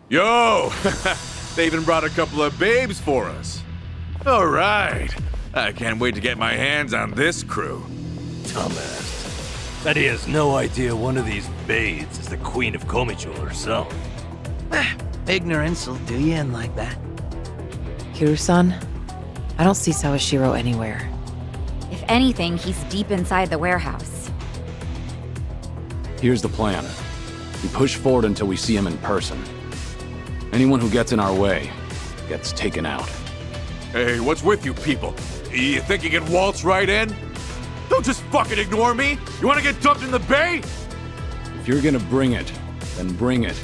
Yo! They even brought a couple of babes for us. All right. I can't wait to get my hands on this crew. Dumbass. Bet he has no idea one of these babes is the Queen of Komicho herself. Ignorance will do you in like that. Kiru-san, I don't see Sawashiro anywhere. If anything, he's deep inside the warehouse. Here's the plan. We push forward until we see him in person. Anyone who gets in our way gets taken out. Hey, what's with you people? You think you can waltz right in? Don't just fucking ignore me! You wanna get dumped in the bay? If you're gonna bring it, then bring it.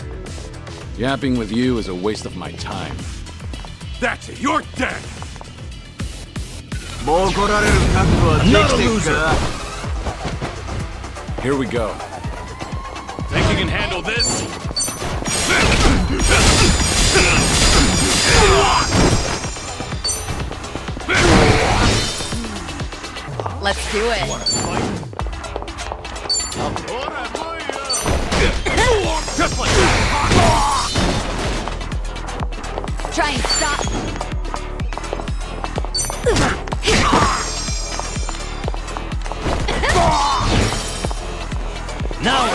Yapping with you is a waste of my time. That's it, you're dead! Not a loser! Here we go. Think you can handle this? Let's do it. Just like that! Try and stop. Now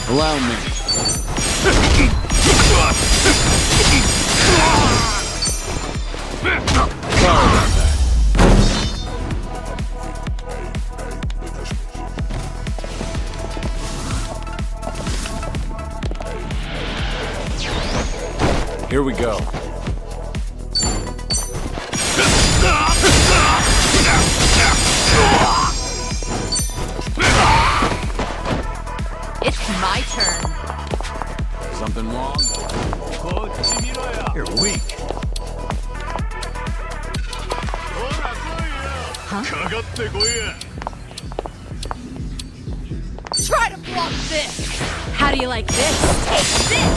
Allow me. Here we go. It's my turn. Something wrong? you're weak. Try to block this. How do you like this? Take this.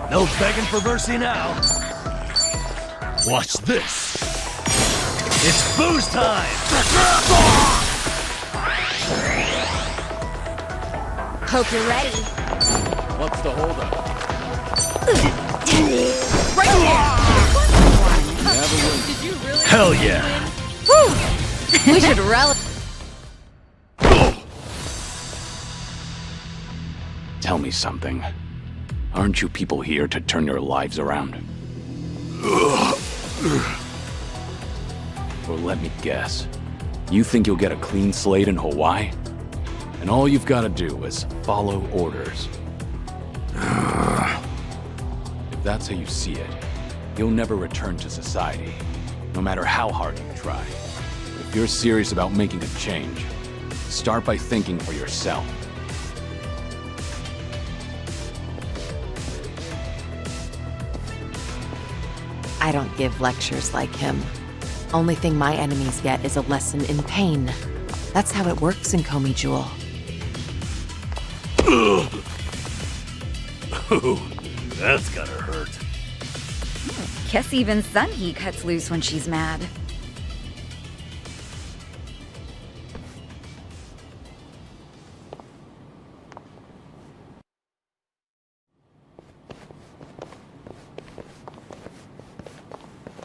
No begging for mercy now. Watch this. It's booze time! Hope you're ready. What's the holdup? Right there. Did you really? Hell yeah! We should rally. Tell me something. Aren't you people here to turn your lives around? Or let me guess. You think you'll get a clean slate in Hawaii? And all you've got to do is follow orders. If that's how you see it, you'll never return to society, no matter how hard you try. If you're serious about making a change, start by thinking for yourself. I don't give lectures like him. Only thing my enemies get is a lesson in pain. That's how it works in Komi Jewel. Ooh, that's gotta hurt. Guess even Sunhee cuts loose when she's mad.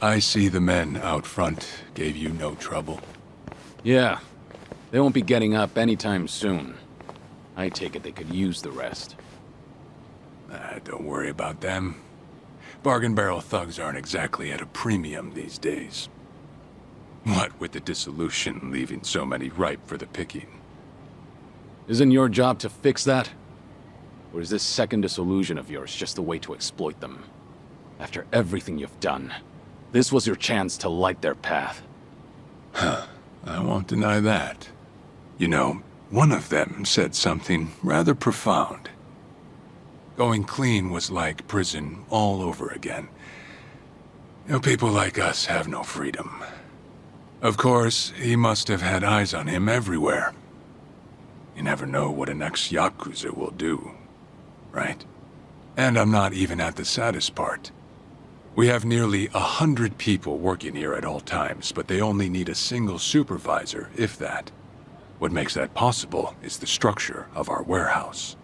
I see the men out front gave you no trouble. Yeah, they won't be getting up anytime soon. I take it they could use the rest. Don't worry about them. Bargain barrel thugs aren't exactly at a premium these days. What with the dissolution leaving so many ripe for the picking. Isn't your job to fix that? Or is this second disillusion of yours just a way to exploit them? After everything you've done, this was your chance to light their path. I won't deny that. You know, one of them said something rather profound. Going clean was like prison all over again. You know, people like us have no freedom. Of course, he must have had eyes on him everywhere. You never know what an ex-Yakuza will do, right? And I'm not even at the saddest part. We have nearly 100 people working here at all times, but they only need a single supervisor, if that. What makes that possible is the structure of our warehouse.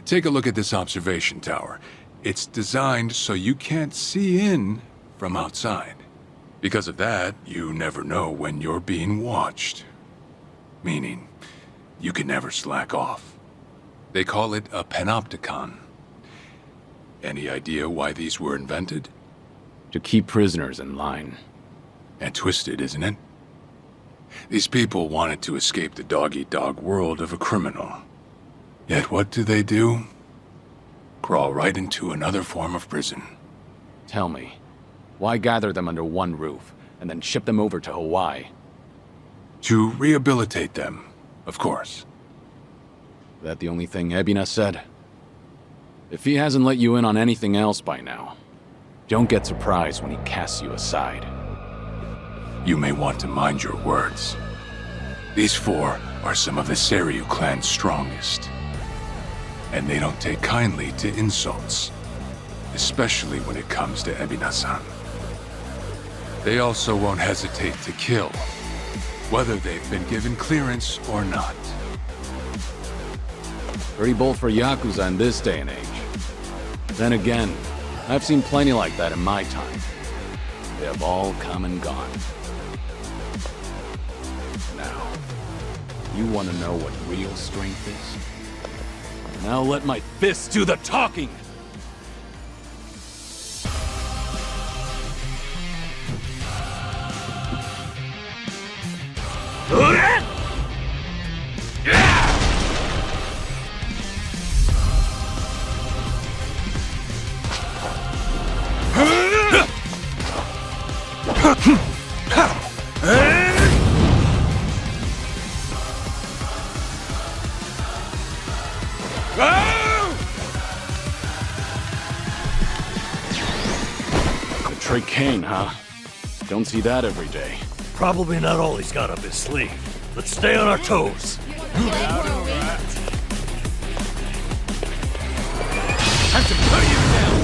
Take a look at this observation tower. It's designed so you can't see in from outside. Because of that, you never know when you're being watched. Meaning, you can never slack off. They call it a panopticon. Any idea why these were invented? To keep prisoners in line. And twisted, isn't it? These people wanted to escape the dog-eat-dog world of a criminal. Yet what do? Crawl right into another form of prison. Tell me, why gather them under one roof and then ship them over to Hawaii? To rehabilitate them, of course. That the only thing Ebina said? If he hasn't let you in on anything else by now, don't get surprised when he casts you aside. You may want to mind your words. These four are some of the Seiryu clan's strongest. And they don't take kindly to insults, especially when it comes to Ebina-san. They also won't hesitate to kill, whether they've been given clearance or not. Pretty bold for Yakuza in this day and age. Then again, I've seen plenty like that in my time. They have all come and gone. Now, you want to know what real strength is? Now let my fists do the talking! Betray Kane, huh? Don't see that every day. Probably not all he's got up his sleeve. Let's stay on our toes. Time to put you down!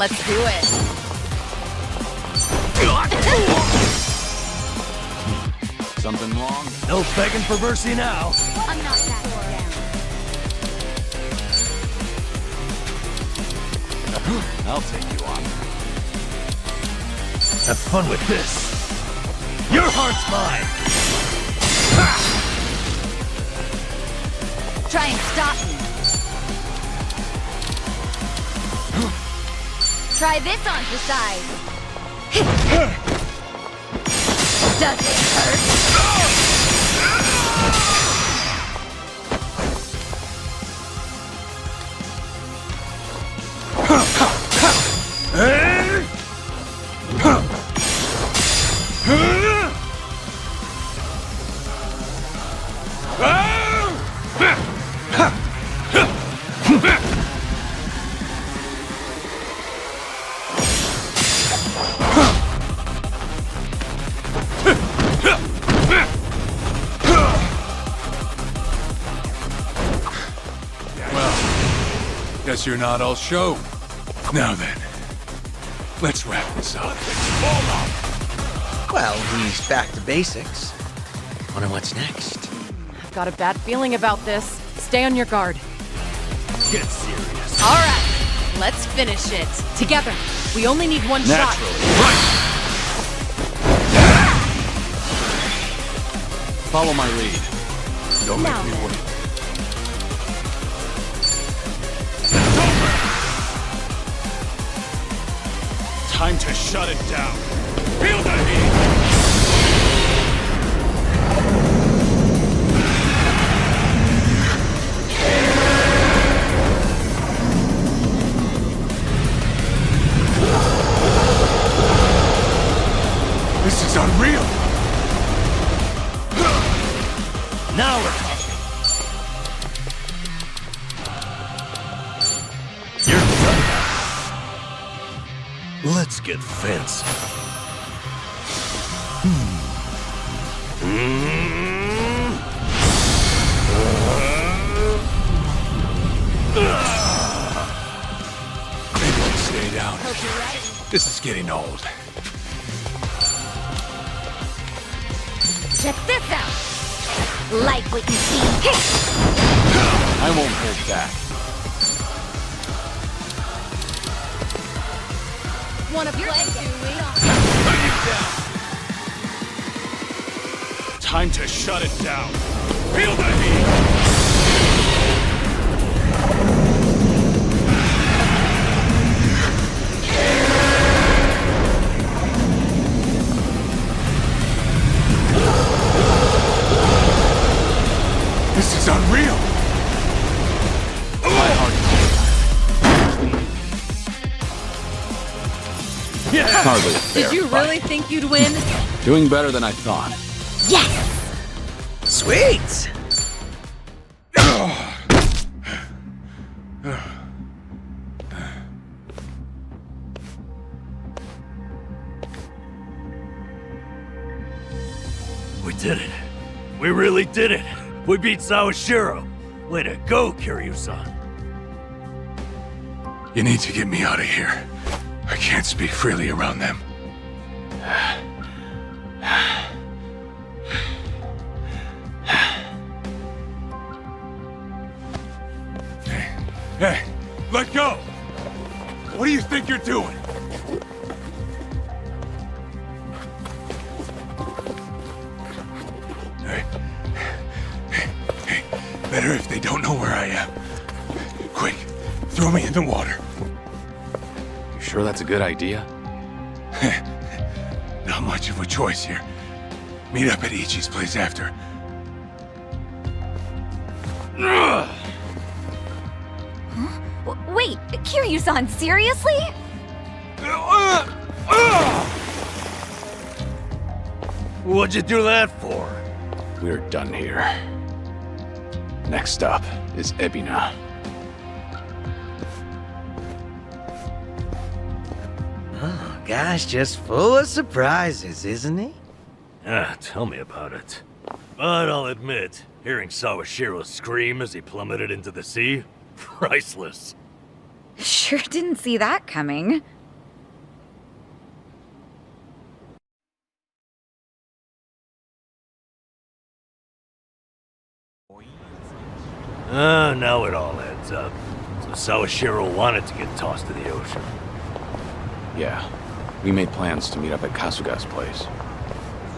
Let's do it. Something wrong? No begging for mercy now. I'm not that down. I'll take you on. Have fun with this. Your heart's mine. Try and stop me. Try this on the side. Does it Guess you're not all show. Now then, let's wrap this up. Well, he's back to basics. Wonder what's next. I've got a bad feeling about this. Stay on your guard. Get serious. All right, let's finish it. Together. We only need one shot. Follow my lead. Don't Now make me then. wait. Time to shut it down. Feel the heat! This is unreal! Now we're talking. You're done now. Let's get fancy. Maybe we stay down. This is getting old. Check this out. Like what you see. I won't hold back. Wanna play? Time to shut it down. Feel the heat! This is unreal. My heart. Hardly a fair Did you fight. really think you'd win? Doing better than I thought. Yes! Sweet! We did it. We really did it. We beat Sawashiro. Way to go, Kiryu-san. You need to get me out of here. I can't speak freely around them. Hey, let go! What do you think you're doing? Hey, better if they don't know where I am. Quick, throw me in the water. You sure that's a good idea? Not much of a choice here. Meet up at Ichi's place after. Wait, Kiryu-san, seriously? What'd you do that for? We're done here. Next up is Ebina. Oh, gosh, just full of surprises, isn't he? Tell me about it. But I'll admit, hearing Sawashiro scream as he plummeted into the sea, priceless. Sure didn't see that coming. Now it all adds up. So Sawashiro wanted to get tossed to the ocean. Yeah. We made plans to meet up at Kasuga's place.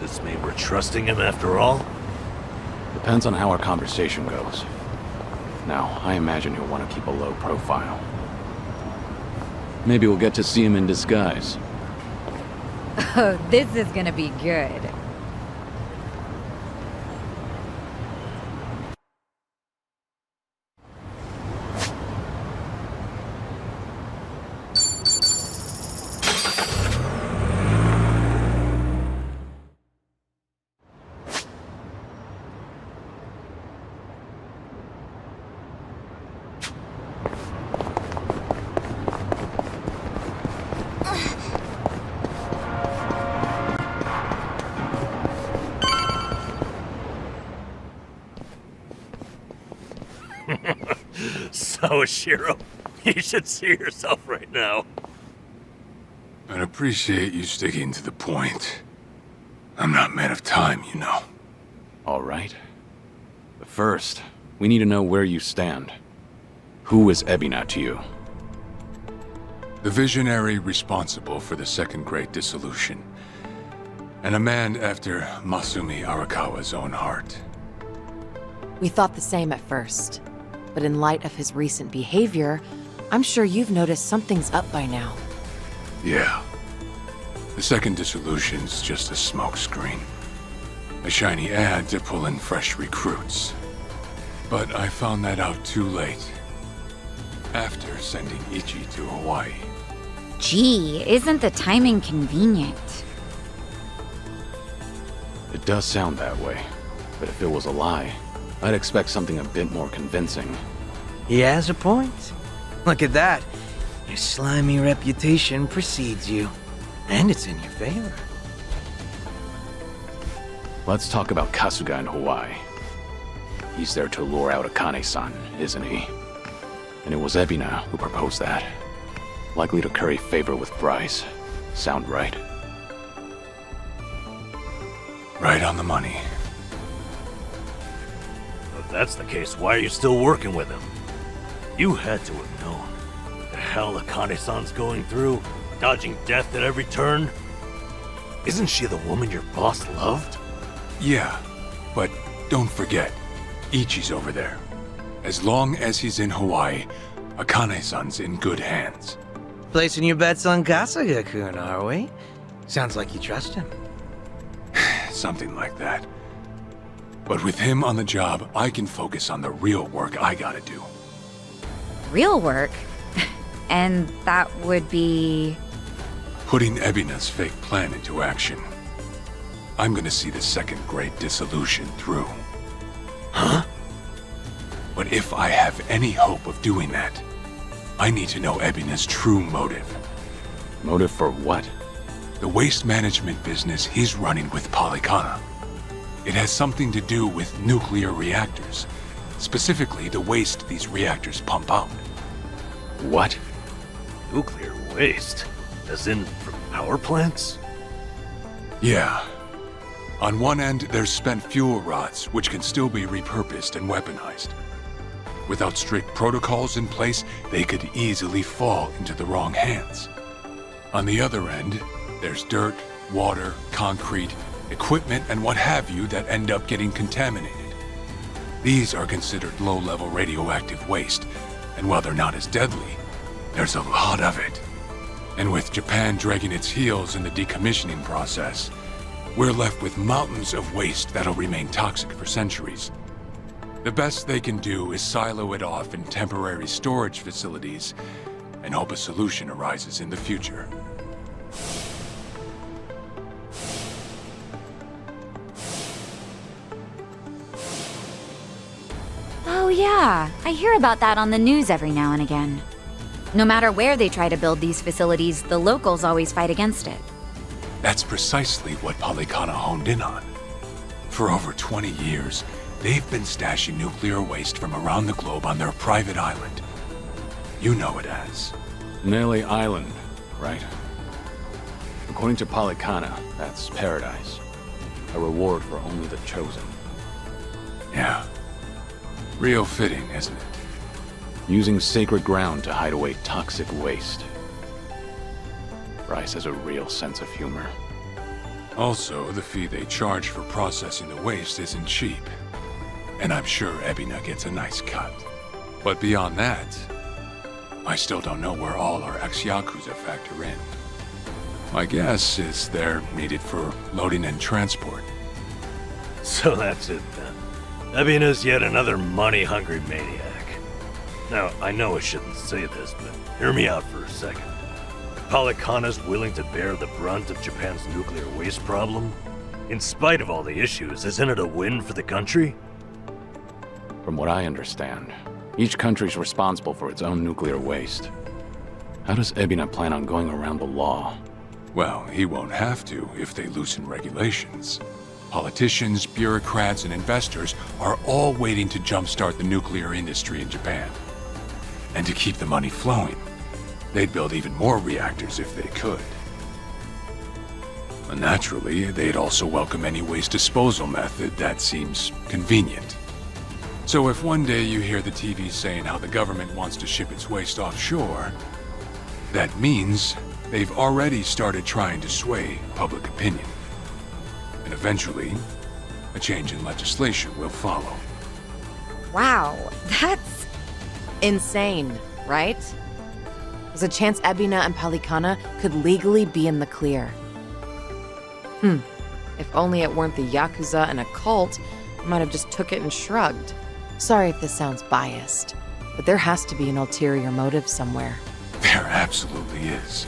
Does this mean we're trusting him after all? Depends on how our conversation goes. Now, I imagine he'll want to keep a low profile. Maybe we'll get to see him in disguise. Oh, this is gonna be good. Sawashiro, you should see yourself right now. I'd appreciate you sticking to the point. I'm not a man of time, you know. All right. But first, we need to know where you stand. Who is Ebina to you? The visionary responsible for the Second Great Dissolution. And a man after Masumi Arakawa's own heart. We thought the same at first. But in light of his recent behavior, I'm sure you've noticed something's up by now. Yeah. The Second Dissolution's just a smokescreen. A shiny ad to pull in fresh recruits. But I found that out too late. After sending Ichi to Hawaii. Gee, isn't the timing convenient? It does sound that way. But if it was a lie, I'd expect something a bit more convincing. He has a point. Look at that. Your slimy reputation precedes you. And it's in your favor. Let's talk about Kasuga in Hawaii. He's there to lure out Akane-san, isn't he? And it was Ebina who proposed that. Likely to curry favor with Bryce. Sound right? Right on the money. If that's the case, why are you still working with him? You had to have known. The hell Akane-san's going through, dodging death at every turn. Isn't she the woman your boss loved? Yeah, but don't forget, Ichi's over there. As long as he's in Hawaii, Akane-san's in good hands. Placing your bets on Kasuga-kun, are we? Sounds like you trust him. Something like that. But with him on the job, I can focus on the real work I gotta do. Real work? And that would be... Putting Ebina's fake plan into action. I'm gonna see the second great dissolution through. Huh? But if I have any hope of doing that, I need to know Ebina's true motive. Motive for what? The waste management business he's running with Polycana. It has something to do with nuclear reactors. Specifically, the waste these reactors pump out. What? Nuclear waste? As in, from power plants? Yeah. On one end, there's spent fuel rods, which can still be repurposed and weaponized. Without strict protocols in place, they could easily fall into the wrong hands. On the other end, there's dirt, water, concrete, equipment, and what have you that end up getting contaminated. These are considered low-level radioactive waste, and while they're not as deadly, there's a lot of it. And with Japan dragging its heels in the decommissioning process, we're left with mountains of waste that'll remain toxic for centuries. The best they can do is silo it off in temporary storage facilities and hope a solution arises in the future. Oh yeah, I hear about that on the news every now and again. No matter where they try to build these facilities, the locals always fight against it. That's precisely what Polycana honed in on. For over 20 years, they've been stashing nuclear waste from around the globe on their private island. You know it as. Nelly Island, right? According to Polycana, that's paradise. A reward for only the chosen. Yeah. Real fitting, isn't it? Using sacred ground to hide away toxic waste. Bryce has a real sense of humor. Also, the fee they charge for processing the waste isn't cheap. And I'm sure Ebina gets a nice cut. But beyond that, I still don't know where all our ex-Yakuza factor in. My guess is they're needed for loading and transport. So that's it then. Ebina's yet another money-hungry maniac. Now, I know I shouldn't say this, but hear me out for a second. If Polycana's willing to bear the brunt of Japan's nuclear waste problem, in spite of all the issues, isn't it a win for the country? From what I understand, each country's responsible for its own nuclear waste. How does Ebina plan on going around the law? Well, he won't have to if they loosen regulations. Politicians, bureaucrats, and investors are all waiting to jumpstart the nuclear industry in Japan. And to keep the money flowing, they'd build even more reactors if they could. And naturally, they'd also welcome any waste disposal method that seems convenient. So if one day you hear the TV saying how the government wants to ship its waste offshore, that means they've already started trying to sway public opinion. And eventually, a change in legislation will follow. Wow, that's... Insane, right? There's a chance Ebina and Polycana could legally be in the clear. If only it weren't the Yakuza and a cult, I might have just took it and shrugged. Sorry if this sounds biased, but there has to be an ulterior motive somewhere. There absolutely is.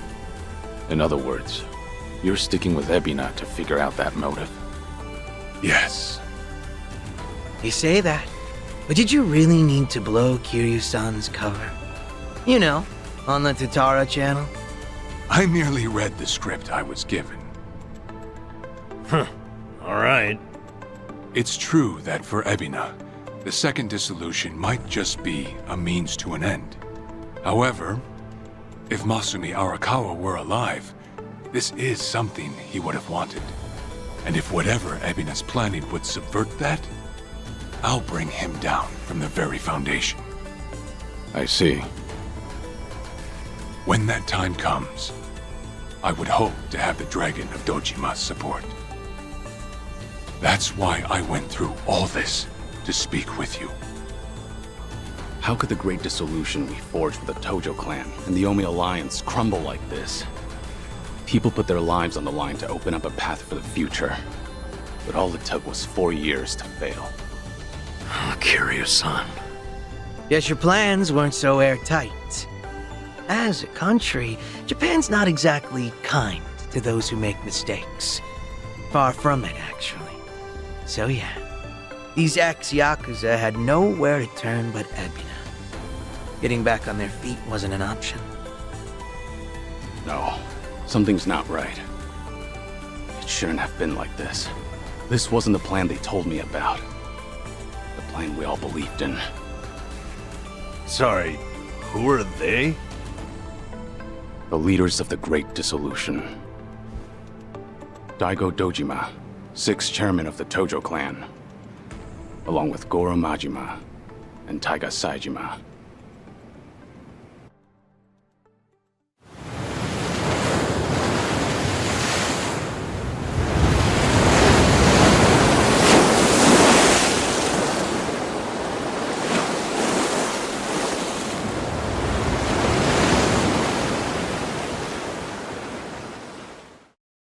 In other words, you're sticking with Ebina to figure out that motive. Yes. You say that, But did you really need to blow Kiryu-san's cover? You know, on the Tatara channel? I merely read the script I was given. Alright. It's true that for Ebina, the second dissolution might just be a means to an end. However, if Masumi Arakawa were alive, this is something he would have wanted. And if whatever Ebina's planning would subvert that, I'll bring him down from the very foundation. I see. When that time comes, I would hope to have the Dragon of Dojima's support. That's why I went through all this to speak with you. How could the Great Dissolution we forged with the Tojo clan and the Omi Alliance crumble like this? People put their lives on the line to open up a path for the future. But all it took was 4 years to fail. Kiryu-san. Guess your plans weren't so airtight. As a country, Japan's not exactly kind to those who make mistakes. Far from it, actually. So yeah, these ex-Yakuza had nowhere to turn but Ebina. Getting back on their feet wasn't an option. No, something's not right. It shouldn't have been like this. This wasn't the plan they told me about. The plan we all believed in. Sorry, who are they? The leaders of the Great Dissolution. Daigo Dojima, 6th chairman of the Tojo clan, along with Goro Majima and Taiga Saejima.